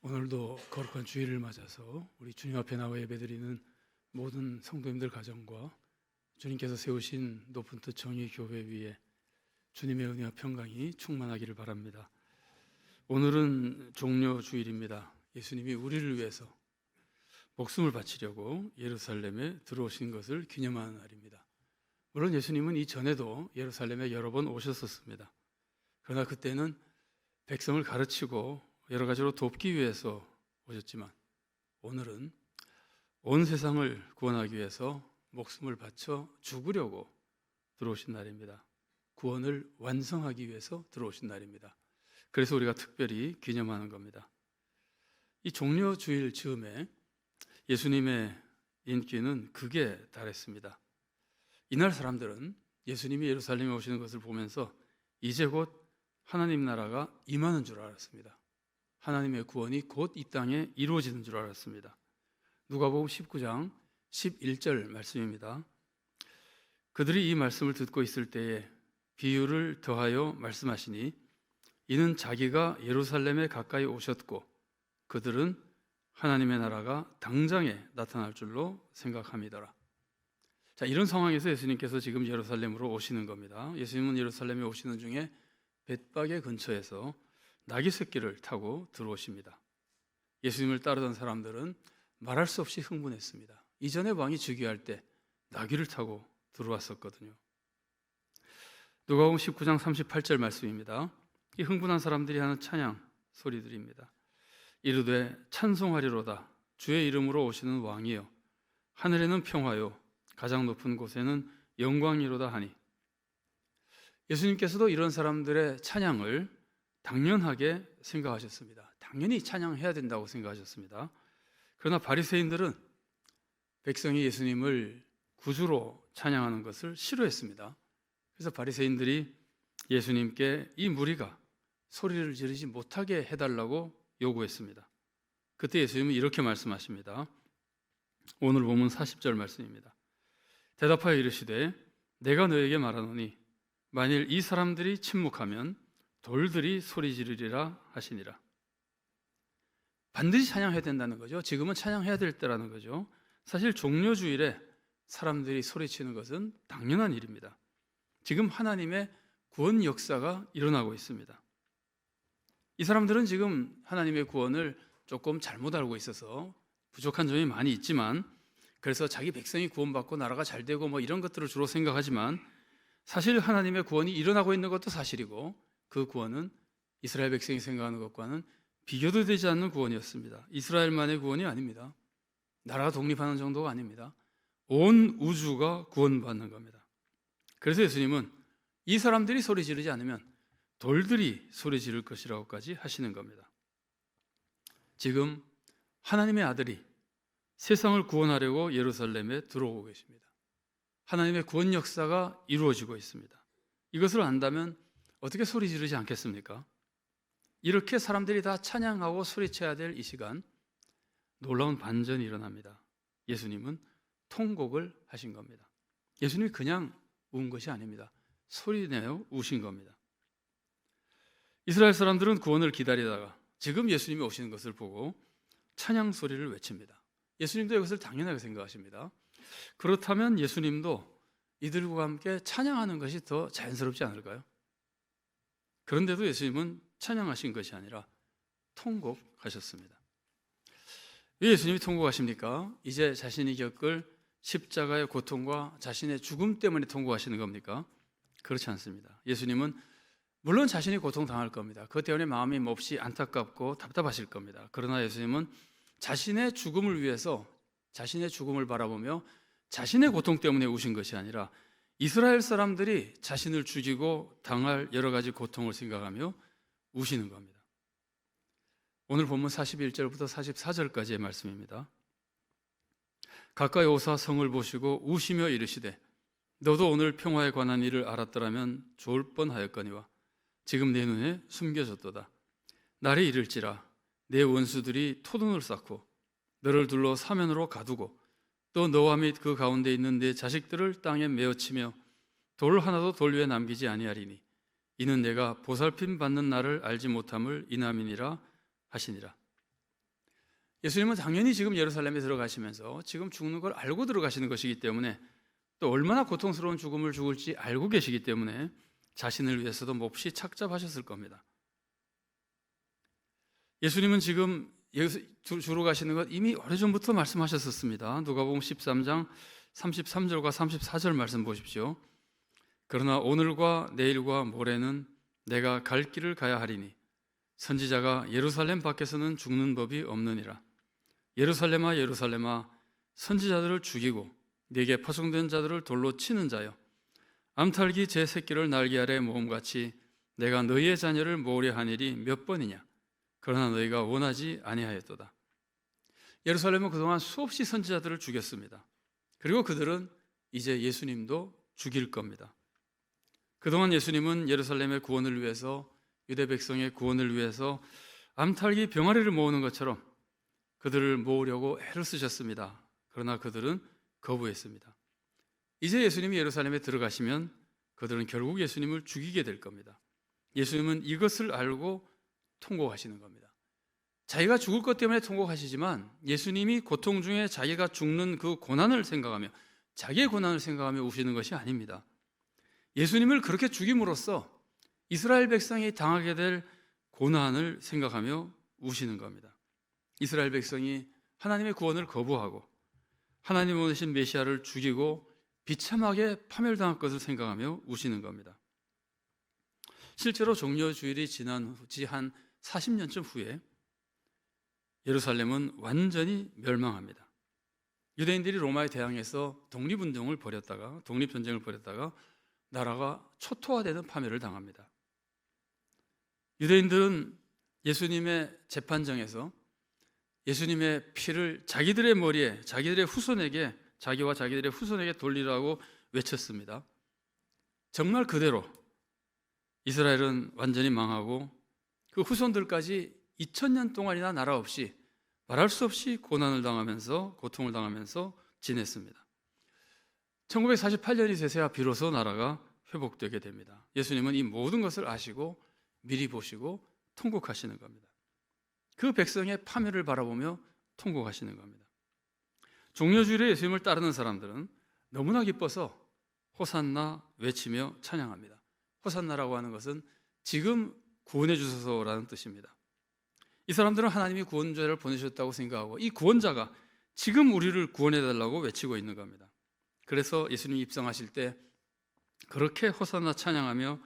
오늘도 거룩한 주일을 맞아서 우리 주님 앞에 나와 예배드리는 모든 성도님들 가정과 주님께서 세우신 높은 뜻 정의 교회 위에 주님의 은혜와 평강이 충만하기를 바랍니다. 오늘은 종려 주일입니다. 예수님이 우리를 위해서 목숨을 바치려고 예루살렘에 들어오신 것을 기념하는 날입니다. 물론 예수님은 이전에도 예루살렘에 여러 번 오셨었습니다. 그러나 그때는 백성을 가르치고 여러 가지로 돕기 위해서 오셨지만 오늘은 온 세상을 구원하기 위해서 목숨을 바쳐 죽으려고 들어오신 날입니다. 구원을 완성하기 위해서 들어오신 날입니다. 그래서 우리가 특별히 기념하는 겁니다. 이 종려 주일 즈음에 예수님의 인기는 극에 달했습니다. 이날 사람들은 예수님이 예루살렘에 오시는 것을 보면서 이제 곧 하나님 나라가 임하는 줄 알았습니다. 하나님의 구원이 곧 이 땅에 이루어지는 줄 알았습니다. 누가복음 19장 11절 말씀입니다. 그들이 이 말씀을 듣고 있을 때에 비유를 더하여 말씀하시니 이는 자기가 예루살렘에 가까이 오셨고 그들은 하나님의 나라가 당장에 나타날 줄로 생각함이더라. 자, 이런 상황에서 예수님께서 지금 예루살렘으로 오시는 겁니다. 예수님은 예루살렘에 오시는 중에 벳바게 근처에서 나귀 새끼를 타고 들어오십니다. 예수님을 따르던 사람들은 말할 수 없이 흥분했습니다. 이전에 왕이 즉위할 때 나귀를 타고 들어왔었거든요. 누가복음 19장 38절 말씀입니다. 이 흥분한 사람들이 하는 찬양 소리들입니다. 이르되 찬송하리로다 주의 이름으로 오시는 왕이여 하늘에는 평화요 가장 높은 곳에는 영광이로다 하니. 예수님께서도 이런 사람들의 찬양을 당연하게 생각하셨습니다. 당연히 찬양해야 된다고 생각하셨습니다. 그러나 바리새인들은 백성이 예수님을 구주로 찬양하는 것을 싫어했습니다. 그래서 바리새인들이 예수님께 이 무리가 소리를 지르지 못하게 해달라고 요구했습니다. 그때 예수님은 이렇게 말씀하십니다. 오늘 본문 40절 말씀입니다. 대답하여 이르시되 내가 너에게 말하노니 만일 이 사람들이 침묵하면 돌들이 소리 지르리라 하시니라. 반드시 찬양해야 된다는 거죠. 지금은 찬양해야 될 때라는 거죠. 사실 종려주일에 사람들이 소리치는 것은 당연한 일입니다. 지금 하나님의 구원 역사가 일어나고 있습니다. 이 사람들은 지금 하나님의 구원을 조금 잘못 알고 있어서 부족한 점이 많이 있지만, 그래서 자기 백성이 구원받고 나라가 잘 되고 이런 것들을 주로 생각하지만, 사실 하나님의 구원이 일어나고 있는 것도 사실이고 그 구원은 이스라엘 백성이 생각하는 것과는 비교도 되지 않는 구원이었습니다. 이스라엘만의 구원이 아닙니다. 나라가 독립하는 정도가 아닙니다. 온 우주가 구원받는 겁니다. 그래서 예수님은 이 사람들이 소리 지르지 않으면 돌들이 소리 지를 것이라고까지 하시는 겁니다. 지금 하나님의 아들이 세상을 구원하려고 예루살렘에 들어오고 계십니다. 하나님의 구원 역사가 이루어지고 있습니다. 이것을 안다면 어떻게 소리 지르지 않겠습니까? 이렇게 사람들이 다 찬양하고 소리쳐야 될 이 시간, 놀라운 반전이 일어납니다. 예수님은 통곡을 하신 겁니다. 예수님이 그냥 운 것이 아닙니다. 소리내어 우신 겁니다. 이스라엘 사람들은 구원을 기다리다가 지금 예수님이 오시는 것을 보고 찬양 소리를 외칩니다. 예수님도 이것을 당연하게 생각하십니다. 그렇다면 예수님도 이들과 함께 찬양하는 것이 더 자연스럽지 않을까요? 그런데도 예수님은 찬양하신 것이 아니라 통곡하셨습니다. 왜 예수님이 통곡하십니까? 이제 자신이 겪을 십자가의 고통과 자신의 죽음 때문에 통곡하시는 겁니까? 그렇지 않습니다. 예수님은 물론 자신이 고통당할 겁니다. 그것 때문에 마음이 몹시 안타깝고 답답하실 겁니다. 그러나 예수님은 자신의 죽음을 위해서 자신의 죽음을 바라보며 자신의 고통 때문에 우신 것이 아니라 이스라엘 사람들이 자신을 죽이고 당할 여러 가지 고통을 생각하며 우시는 겁니다. 오늘 본문 41절부터 44절까지의 말씀입니다. 가까이 오사 성을 보시고 우시며 이르시되 너도 오늘 평화에 관한 일을 알았더라면 좋을 뻔하였거니와 지금 내 눈에 숨겨졌도다. 날이 이를지라 내 원수들이 토둔을 쌓고 너를 둘러 사면으로 가두고 또 너와 및 그 가운데 있는 내 자식들을 땅에 메어치며 돌 하나도 돌 위에 남기지 아니하리니 이는 내가 보살핌 받는 날을 알지 못함을 인함이니라 하시니라. 예수님은 당연히 지금 예루살렘에 들어가시면서 지금 죽는 걸 알고 들어가시는 것이기 때문에, 또 얼마나 고통스러운 죽음을 죽을지 알고 계시기 때문에 자신을 위해서도 몹시 착잡하셨을 겁니다. 예수님은 지금 주로 가시는 것 이미 오래전부터 말씀하셨었습니다. 누가복음 13장 33절과 34절 말씀 보십시오. 그러나 오늘과 내일과 모레는 내가 갈 길을 가야 하리니 선지자가 예루살렘 밖에서는 죽는 법이 없느니라. 예루살렘아 예루살렘아 선지자들을 죽이고 네게 파송된 자들을 돌로 치는 자여, 암탉이 제 새끼를 날개 아래 모음같이 내가 너희의 자녀를 모으려 한 일이 몇 번이냐. 그러나 너희가 원하지 아니하였도다. 예루살렘은 그동안 수없이 선지자들을 죽였습니다. 그리고 그들은 이제 예수님도 죽일 겁니다. 그동안 예수님은 예루살렘의 구원을 위해서, 유대 백성의 구원을 위해서 암탉이 병아리를 모으는 것처럼 그들을 모으려고 애를 쓰셨습니다. 그러나 그들은 거부했습니다. 이제 예수님이 예루살렘에 들어가시면 그들은 결국 예수님을 죽이게 될 겁니다. 예수님은 이것을 알고 통곡하시는 겁니다. 자기가 죽을 것 때문에 통곡하시지만 예수님이 고통 중에 자기가 죽는 그 고난을 생각하며, 자기의 고난을 생각하며 우시는 것이 아닙니다. 예수님을 그렇게 죽임으로써 이스라엘 백성이 당하게 될 고난을 생각하며 우시는 겁니다. 이스라엘 백성이 하나님의 구원을 거부하고 하나님 오신 메시아를 죽이고 비참하게 파멸당할 것을 생각하며 우시는 겁니다. 실제로 종려주일이 지난 지 한 40년쯤 후에 예루살렘은 완전히 멸망합니다. 유대인들이 로마에 대항해서 독립전쟁을 벌였다가 나라가 초토화되는 파멸을 당합니다. 유대인들은 예수님의 재판정에서 예수님의 피를 자기들의 머리에, 자기와 자기들의 후손에게 돌리라고 외쳤습니다. 정말 그대로 이스라엘은 완전히 망하고 그 후손들까지 2000년 동안이나 나라 없이, 말할 수 없이 고통을 당하면서 지냈습니다. 1948년이 되서야 비로소 나라가 회복되게 됩니다. 예수님은 이 모든 것을 아시고 미리 보시고 통곡하시는 겁니다. 그 백성의 파멸을 바라보며 통곡하시는 겁니다. 종려주일에 예수님을 따르는 사람들은 너무나 기뻐서 호산나 외치며 찬양합니다. 호산나라고 하는 것은 지금 구원해 주소서라는 뜻입니다. 이 사람들은 하나님이 구원자를 보내주셨다고 생각하고 이 구원자가 지금 우리를 구원해 달라고 외치고 있는 겁니다. 그래서 예수님이 입성하실 때 그렇게 호산나 찬양하며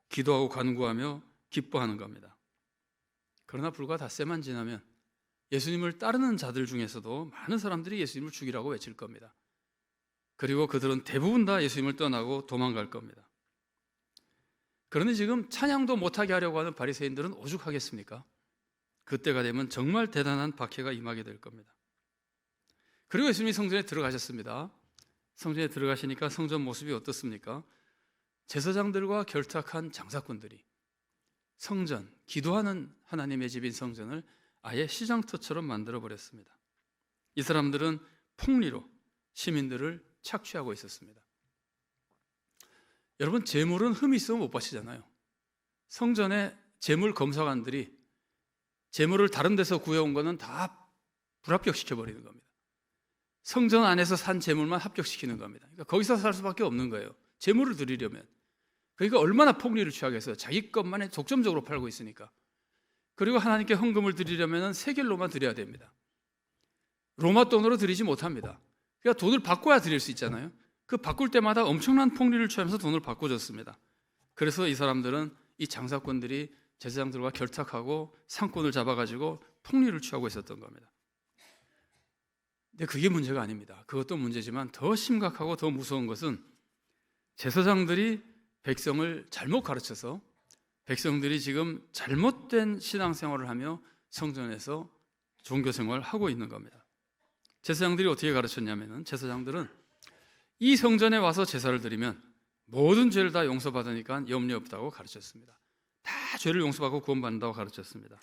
기도하고 간구하며 기뻐하는 겁니다. 그러나 불과 닷새만 지나면 예수님을 따르는 자들 중에서도 많은 사람들이 예수님을 죽이라고 외칠 겁니다. 그리고 그들은 대부분 다 예수님을 떠나고 도망갈 겁니다. 그런데 지금 찬양도 못하게 하려고 하는 바리새인들은 오죽하겠습니까? 그때가 되면 정말 대단한 박해가 임하게 될 겁니다. 그리고 예수님이 성전에 들어가셨습니다. 성전에 들어가시니까 성전 모습이 어떻습니까? 제사장들과 결탁한 장사꾼들이 성전, 기도하는 하나님의 집인 성전을 아예 시장터처럼 만들어 버렸습니다. 이 사람들은 폭리로 시민들을 착취하고 있었습니다. 여러분, 재물은 흠이 있으면 못 바치잖아요. 성전의 재물 검사관들이 재물을 다른 데서 구해온 거는 다 불합격시켜 버리는 겁니다. 성전 안에서 산 재물만 합격시키는 겁니다. 그러니까 거기서 살 수밖에 없는 거예요. 재물을 드리려면. 그러니까 얼마나 폭리를 취하겠어요. 자기 것만 독점적으로 팔고 있으니까. 그리고 하나님께 헌금을 드리려면 세겔로만 드려야 됩니다. 로마 돈으로 드리지 못합니다. 그러니까 돈을 바꿔야 드릴 수 있잖아요. 그 바꿀 때마다 엄청난 폭리를 취하면서 돈을 바꿔줬습니다. 그래서 이 사람들은, 이 장사꾼들이 제사장들과 결탁하고 상권을 잡아가지고 폭리를 취하고 있었던 겁니다. 근데 그게 문제가 아닙니다. 그것도 문제지만 더 심각하고 더 무서운 것은 제사장들이 백성을 잘못 가르쳐서 백성들이 지금 잘못된 신앙생활을 하며 성전에서 종교생활을 하고 있는 겁니다. 제사장들이 어떻게 가르쳤냐면, 제사장들은 이 성전에 와서 제사를 드리면 모든 죄를 다 용서받으니까 염려 없다고 가르쳤습니다. 다 죄를 용서받고 구원받는다고 가르쳤습니다.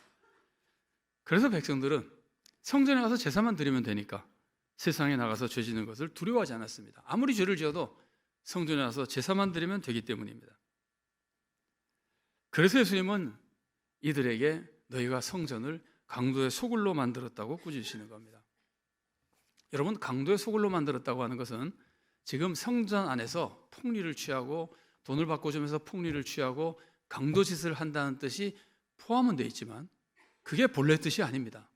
그래서 백성들은 성전에 가서 제사만 드리면 되니까 세상에 나가서 죄 짓는 것을 두려워하지 않았습니다. 아무리 죄를 지어도 성전에 와서 제사만 드리면 되기 때문입니다. 그래서 예수님은 이들에게 너희가 성전을 강도의 소굴로 만들었다고 꾸짖으시는 겁니다. 여러분, 강도의 소굴로 만들었다고 하는 것은 지금 성전 안에서 폭리를 취하고 돈을 바꿔주면서 폭리를 취하고 강도짓을 한다는 뜻이 포함은 되어 있지만 그게 본래 뜻이 아닙니다.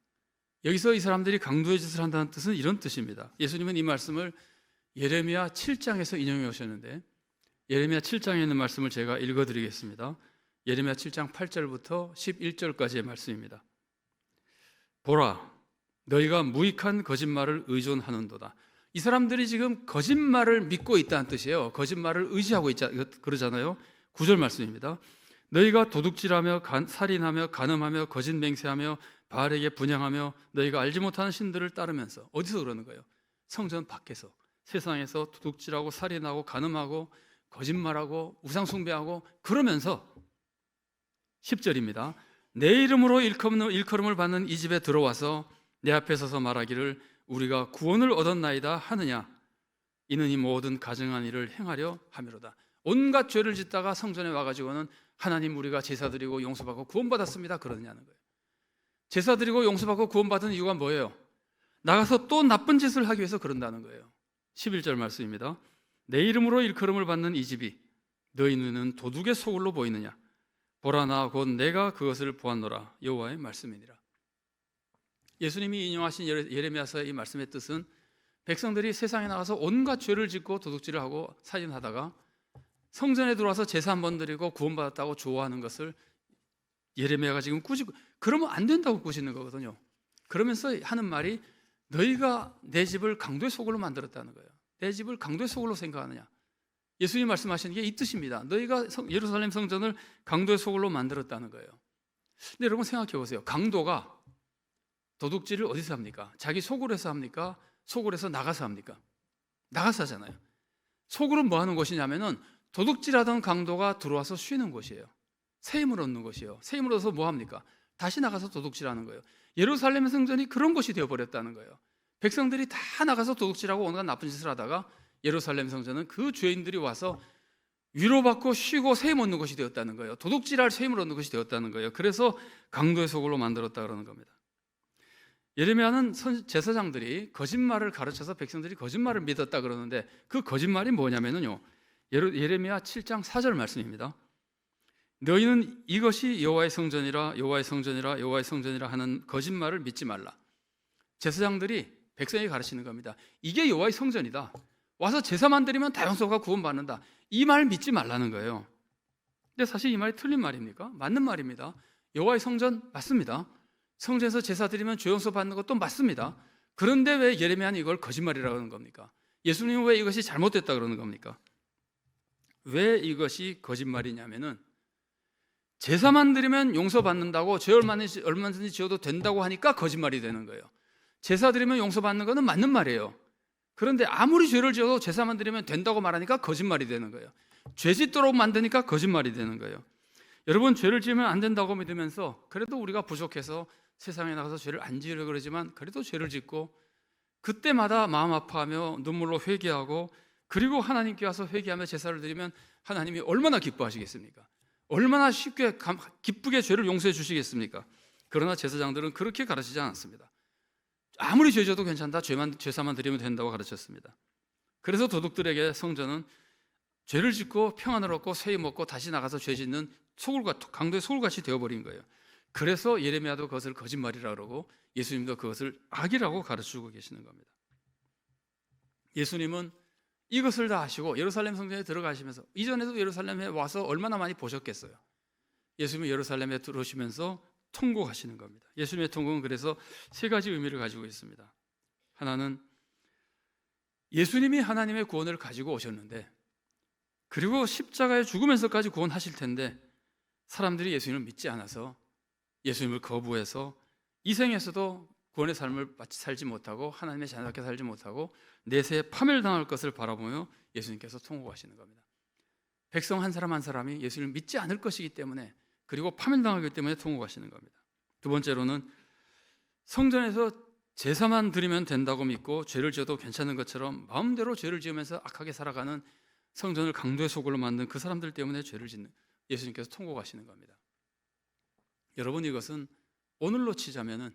여기서 이 사람들이 강도의 짓을 한다는 뜻은 이런 뜻입니다. 예수님은 이 말씀을 예레미야 7장에서 인용해 오셨는데, 예레미야 7장에 있는 말씀을 제가 읽어드리겠습니다. 예레미야 7장 8절부터 11절까지의 말씀입니다. 보라, 너희가 무익한 거짓말을 의존하는도다. 이 사람들이 지금 거짓말을 믿고 있다는 뜻이에요. 거짓말을 의지하고 있자 그러잖아요. 9절 말씀입니다. 너희가 도둑질하며 살인하며 간음하며 거짓 맹세하며 바알에게 분향하며 너희가 알지 못하는 신들을 따르면서, 어디서 그러는 거예요? 성전 밖에서, 세상에서 도둑질하고 살인하고 간음하고 거짓말하고 우상 숭배하고 그러면서 10절입니다. 내 이름으로 일컬음을 받는 이 집에 들어와서 내 앞에 서서 말하기를 우리가 구원을 얻었나이다 하느냐? 이는 이 모든 가증한 일을 행하려 함이로다. 온갖 죄를 짓다가 성전에 와가지고는 하나님, 우리가 제사 드리고 용서받고 구원받았습니다 그러느냐는 거예요. 제사 드리고 용서받고 구원받은 이유가 뭐예요? 나가서 또 나쁜 짓을 하기 위해서 그런다는 거예요. 11절 말씀입니다. 내 이름으로 일컬음을 받는 이 집이 너희 눈은 도둑의 소굴로 보이느냐? 보라, 나 곧 내가 그것을 보았노라. 여호와의 말씀이니라. 예수님이 인용하신 예레미야서의 이 말씀의 뜻은 백성들이 세상에 나가서 온갖 죄를 짓고 도둑질을 하고 살인하다가 성전에 들어와서 제사 한 번 드리고 구원받았다고 좋아하는 것을 예레미야가 지금 꾸짖고, 그러면 안 된다고 꾸짖는 거거든요. 그러면서 하는 말이 너희가 내 집을 강도의 소굴로 만들었다는 거예요. 내 집을 강도의 소굴로 생각하느냐? 예수님 말씀하시는 게 이 뜻입니다. 너희가 예루살렘 성전을 강도의 소굴로 만들었다는 거예요. 근데 여러분 생각해 보세요. 강도가 도둑질을 어디서 합니까? 자기 소굴에서 합니까? 소굴에서 나가서 합니까? 나가서 하잖아요. 소굴은 뭐 하는 곳이냐면은 도둑질하던 강도가 들어와서 쉬는 곳이에요. 새 힘을 얻는 곳이에요. 새 힘을 얻어서 뭐 합니까? 다시 나가서 도둑질하는 거예요. 예루살렘 성전이 그런 곳이 되어버렸다는 거예요. 백성들이 다 나가서 도둑질하고 온갖 나쁜 짓을 하다가 예루살렘 성전은 그 죄인들이 와서 위로받고 쉬고 새 힘 얻는 곳이 되었다는 거예요. 도둑질할 새 힘을 얻는 곳이 되었다는 거예요. 그래서 강도의 소굴로 만들었다 그러는 겁니다. 예레미야는 제사장들이 거짓말을 가르쳐서 백성들이 거짓말을 믿었다 그러는데 그 거짓말이 뭐냐면요, 예레미야 7장 4절 말씀입니다. 너희는 이것이 여호와의 성전이라 여호와의 성전이라 여호와의 성전이라 하는 거짓말을 믿지 말라. 제사장들이 백성에게 가르치는 겁니다. 이게 여호와의 성전이다. 와서 제사만 드리면 다 용서가 구원받는다. 이 말 믿지 말라는 거예요. 근데 사실 이 말이 틀린 말입니까? 맞는 말입니다. 여호와의 성전 맞습니다. 성전에서 제사 드리면 죄 용서 받는 것도 맞습니다. 그런데 왜 예레미야는 이걸 거짓말이라고 하는 겁니까? 예수님은 왜 이것이 잘못됐다 그러는 겁니까? 왜 이것이 거짓말이냐면은 제사만 드리면 용서받는다고, 죄 얼마든지 지어도 된다고 하니까 거짓말이 되는 거예요. 제사 드리면 용서받는 것은 맞는 말이에요. 그런데 아무리 죄를 지어도 제사만 드리면 된다고 말하니까 거짓말이 되는 거예요. 죄 짓도록 만드니까 거짓말이 되는 거예요. 여러분, 죄를 지으면 안 된다고 믿으면서 그래도 우리가 부족해서 세상에 나가서 죄를 안 지으려고 그러지만 그래도 죄를 짓고 그때마다 마음 아파하며 눈물로 회개하고 그리고 하나님께 와서 회개하며 제사를 드리면 하나님이 얼마나 기뻐하시겠습니까? 얼마나 쉽게 기쁘게 죄를 용서해 주시겠습니까? 그러나 제사장들은 그렇게 가르치지 않았습니다. 아무리 죄 져도 괜찮다, 제사만 드리면 된다고 가르쳤습니다. 그래서 도둑들에게 성전은 죄를 짓고 평안을 얻고 새 힘 얻고 다시 나가서 죄 짓는 강도의 소굴같이 되어버린 거예요. 그래서 예레미야도 그것을 거짓말이라고 그러고 예수님도 그것을 악이라고 가르치고 계시는 겁니다. 예수님은 이것을 다 아시고 예루살렘 성전에 들어가시면서, 이전에도 예루살렘에 와서 얼마나 많이 보셨겠어요. 예수님은 예루살렘에 들어오시면서 통곡하시는 겁니다. 예수님의 통곡은 그래서 세 가지 의미를 가지고 있습니다. 하나는 예수님이 하나님의 구원을 가지고 오셨는데, 그리고 십자가에 죽으면서까지 구원하실 텐데 사람들이 예수님을 믿지 않아서 예수님을 거부해서 이 생에서도 구원의 삶을 마치 살지 못하고 하나님의 자녀답게 살지 못하고 내세에 파멸당할 것을 바라보며 예수님께서 통곡하시는 겁니다. 백성 한 사람 한 사람이 예수님을 믿지 않을 것이기 때문에, 그리고 파멸당하기 때문에 통곡하시는 겁니다. 두 번째로는 성전에서 제사만 드리면 된다고 믿고 죄를 지어도 괜찮은 것처럼 마음대로 죄를 지으면서 악하게 살아가는 성전을 강도의 소굴로 만든 그 사람들 때문에 죄를 짓는 예수님께서 통곡하시는 겁니다. 여러분, 이것은 오늘로 치자면은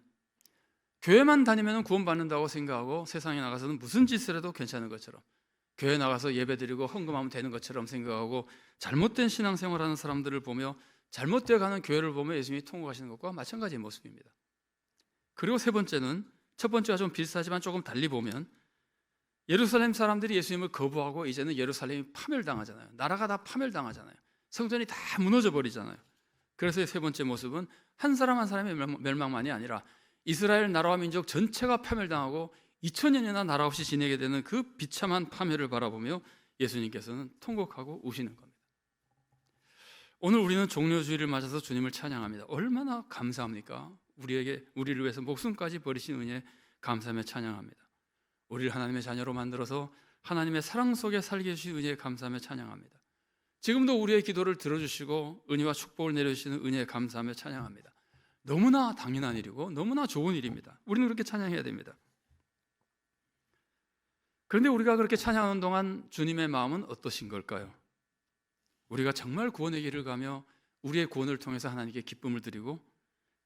교회만 다니면 구원받는다고 생각하고 세상에 나가서는 무슨 짓을 해도 괜찮은 것처럼, 교회 나가서 예배드리고 헌금하면 되는 것처럼 생각하고 잘못된 신앙생활하는 사람들을 보며 잘못되어 가는 교회를 보며 예수님이 통곡하시는 것과 마찬가지의 모습입니다. 그리고 세 번째는 첫 번째와 좀 비슷하지만 조금 달리 보면 예루살렘 사람들이 예수님을 거부하고 이제는 예루살렘이 파멸당하잖아요. 나라가 다 파멸당하잖아요. 성전이 다 무너져 버리잖아요. 그래서 세 번째 모습은 한 사람 한 사람의 멸망만이 아니라 이스라엘 나라와 민족 전체가 파멸당하고 2000년이나 나라 없이 지내게 되는 그 비참한 파멸을 바라보며 예수님께서는 통곡하고 우시는 겁니다. 오늘 우리는 종료주일을 맞아서 주님을 찬양합니다. 얼마나 감사합니까? 우리를 위해서 목숨까지 버리신 은혜에 감사하며 찬양합니다. 우리를 하나님의 자녀로 만들어서 하나님의 사랑 속에 살게 해주신 은혜에 감사하며 찬양합니다. 지금도 우리의 기도를 들어주시고 은혜와 축복을 내려주시는 은혜에 감사하며 찬양합니다. 너무나 당연한 일이고 너무나 좋은 일입니다. 우리는 그렇게 찬양해야 됩니다. 그런데 우리가 그렇게 찬양하는 동안 주님의 마음은 어떠신 걸까요? 우리가 정말 구원의 길을 가며 우리의 구원을 통해서 하나님께 기쁨을 드리고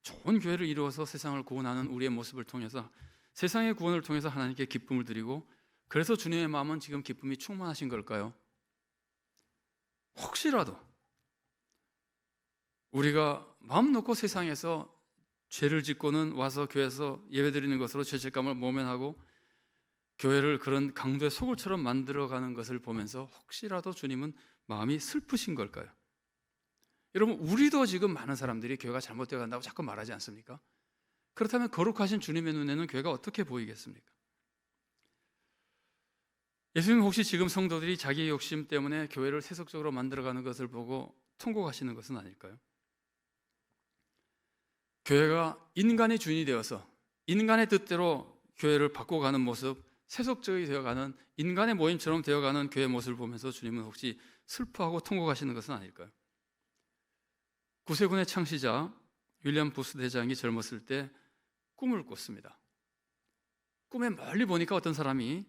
좋은 교회를 이루어서 세상을 구원하는 우리의 모습을 통해서 세상의 구원을 통해서 하나님께 기쁨을 드리고 그래서 주님의 마음은 지금 기쁨이 충만하신 걸까요? 혹시라도 우리가 마음 놓고 세상에서 죄를 짓고는 와서 교회에서 예배드리는 것으로 죄책감을 모면하고 교회를 그런 강도의 소굴처럼 만들어가는 것을 보면서 혹시라도 주님은 마음이 슬프신 걸까요? 여러분, 우리도 지금 많은 사람들이 교회가 잘못되어 간다고 자꾸 말하지 않습니까? 그렇다면 거룩하신 주님의 눈에는 교회가 어떻게 보이겠습니까? 예수님 혹시 지금 성도들이 자기의 욕심 때문에 교회를 세속적으로 만들어가는 것을 보고 통곡하시는 것은 아닐까요? 교회가 인간의 주인이 되어서 인간의 뜻대로 교회를 바꿔가는 모습, 세속적이 되어가는 인간의 모임처럼 되어가는 교회 모습을 보면서 주님은 혹시 슬퍼하고 통곡하시는 것은 아닐까요? 구세군의 창시자 윌리엄 부스 대장이 젊었을 때 꿈을 꿨습니다. 꿈에 멀리 보니까 어떤 사람이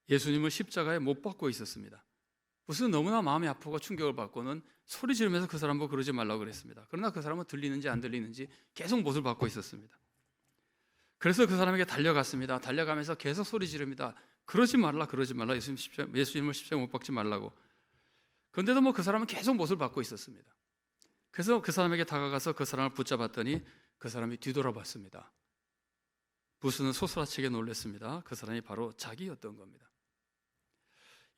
예수님을 십자가에 못 박고 있었습니다. 부스는 너무나 마음이 아프고 충격을 받고는 소리 지르면서 그 사람 보고 그러지 말라고 그랬습니다. 그러나 그 사람은 들리는지 안 들리는지 계속 못을 받고 있었습니다. 그래서 그 사람에게 달려갔습니다. 달려가면서 계속 소리 지릅니다. 그러지 말라, 그러지 말라. 예수님을 십자가에 못 박지 말라고. 그런데도 그 사람은 계속 못을 받고 있었습니다. 그래서 그 사람에게 다가가서 그 사람을 붙잡았더니 그 사람이 뒤돌아봤습니다. 부스는 소스라치게 놀랐습니다. 그 사람이 바로 자기였던 겁니다.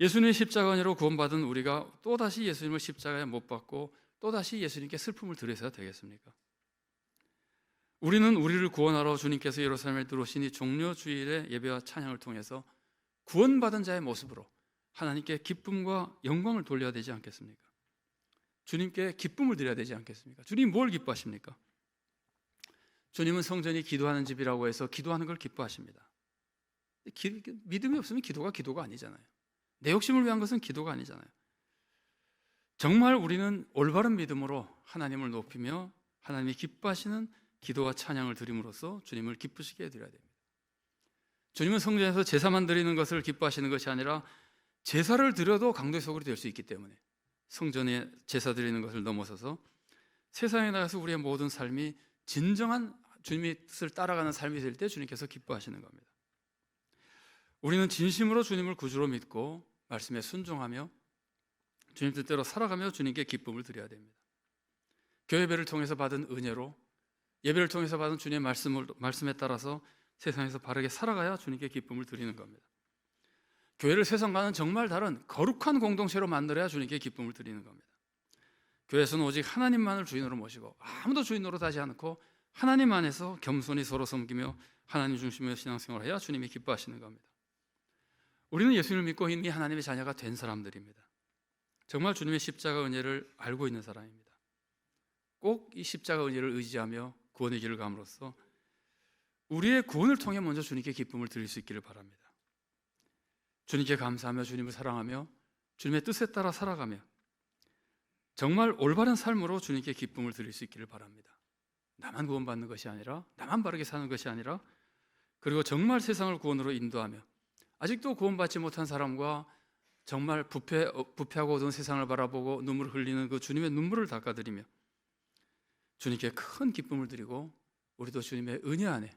예수님의 십자가 은혜로 구원받은 우리가 또다시 예수님을 십자가에 못 박고 또다시 예수님께 슬픔을 드려서야 되겠습니까? 우리는 우리를 구원하러 주님께서 예루살렘에 들어오시니 종료주일의 예배와 찬양을 통해서 구원받은 자의 모습으로 하나님께 기쁨과 영광을 돌려야 되지 않겠습니까? 주님께 기쁨을 드려야 되지 않겠습니까? 주님 뭘 기뻐하십니까? 주님은 성전이 기도하는 집이라고 해서 기도하는 걸 기뻐하십니다. 믿음이 없으면 기도가 아니잖아요. 내 욕심을 위한 것은 기도가 아니잖아요. 정말 우리는 올바른 믿음으로 하나님을 높이며 하나님이 기뻐하시는 기도와 찬양을 드림으로써 주님을 기쁘시게 해드려야 됩니다. 주님은 성전에서 제사만 드리는 것을 기뻐하시는 것이 아니라 제사를 드려도 강도의 소굴이 될 수 있기 때문에 성전에 제사 드리는 것을 넘어서서 세상에 나가서 우리의 모든 삶이 진정한 주님의 뜻을 따라가는 삶이 될 때 주님께서 기뻐하시는 겁니다. 우리는 진심으로 주님을 구주로 믿고 말씀에 순종하며 주님 뜻대로 살아가며 주님께 기쁨을 드려야 됩니다. 교회배를 통해서 받은 은혜로 예배를 통해서 받은 주님의 말씀에 따라서 세상에서 바르게 살아가야 주님께 기쁨을 드리는 겁니다. 교회를 세상과는 정말 다른 거룩한 공동체로 만들어야 주님께 기쁨을 드리는 겁니다. 교회에서는 오직 하나님만을 주인으로 모시고 아무도 주인 노릇하지 않고 하나님 안에서 겸손히 서로 섬기며 하나님 중심의 신앙생활을 해야 주님이 기뻐하시는 겁니다. 우리는 예수님을 믿고 이미 하나님의 자녀가 된 사람들입니다. 정말 주님의 십자가 은혜를 알고 있는 사람입니다. 꼭 이 십자가 은혜를 의지하며 구원의 길을 감으로써 우리의 구원을 통해 먼저 주님께 기쁨을 드릴 수 있기를 바랍니다. 주님께 감사하며 주님을 사랑하며 주님의 뜻에 따라 살아가며 정말 올바른 삶으로 주님께 기쁨을 드릴 수 있기를 바랍니다. 나만 구원받는 것이 아니라 나만 바르게 사는 것이 아니라 그리고 정말 세상을 구원으로 인도하며 아직도 구원받지 못한 사람과 정말 부패하고 어두운 세상을 바라보고 눈물을 흘리는 그 주님의 눈물을 닦아드리며 주님께 큰 기쁨을 드리고 우리도 주님의 은혜 안에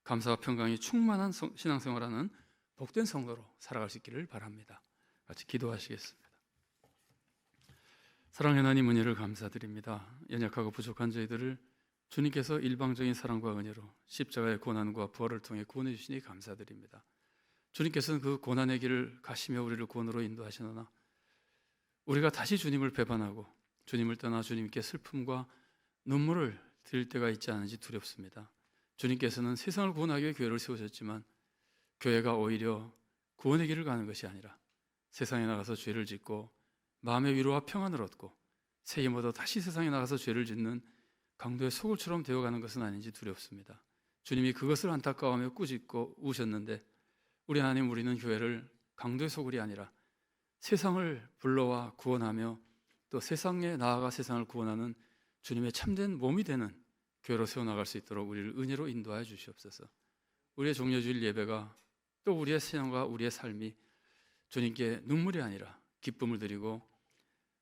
감사와 평강이 충만한 신앙생활하는 복된 성도로 살아갈 수 있기를 바랍니다. 같이 기도하시겠습니다. 사랑의 하나님, 은혜를 감사드립니다. 연약하고 부족한 저희들을 주님께서 일방적인 사랑과 은혜로 십자가의 고난과 부활을 통해 구원해 주시니 감사드립니다. 주님께서는 그 고난의 길을 가시며 우리를 구원으로 인도하시노나 우리가 다시 주님을 배반하고 주님을 떠나 주님께 슬픔과 눈물을 드릴 때가 있지 않은지 두렵습니다. 주님께서는 세상을 구원하기 위해 교회를 세우셨지만 교회가 오히려 구원의 길을 가는 것이 아니라 세상에 나가서 죄를 짓고 마음의 위로와 평안을 얻고 새 힘 얻어 다시 세상에 나가서 죄를 짓는 강도의 소굴처럼 되어가는 것은 아닌지 두렵습니다. 주님이 그것을 안타까워하며 꾸짖고 우셨는데 우리 하나님, 우리는 교회를 강도의 소굴이 아니라 세상을 불러와 구원하며 또 세상에 나아가 세상을 구원하는 주님의 참된 몸이 되는 교회로 세워나갈 수 있도록 우리를 은혜로 인도하여 주시옵소서. 우리의 종려주일 예배가 또 우리의 신앙과 우리의 삶이 주님께 눈물이 아니라 기쁨을 드리고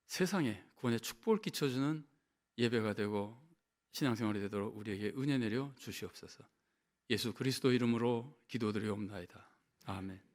세상에 구원의 축복을 끼쳐주는 예배가 되고 신앙생활이 되도록 우리에게 은혜 내려 주시옵소서. 예수 그리스도 이름으로 기도드리옵나이다. 아멘.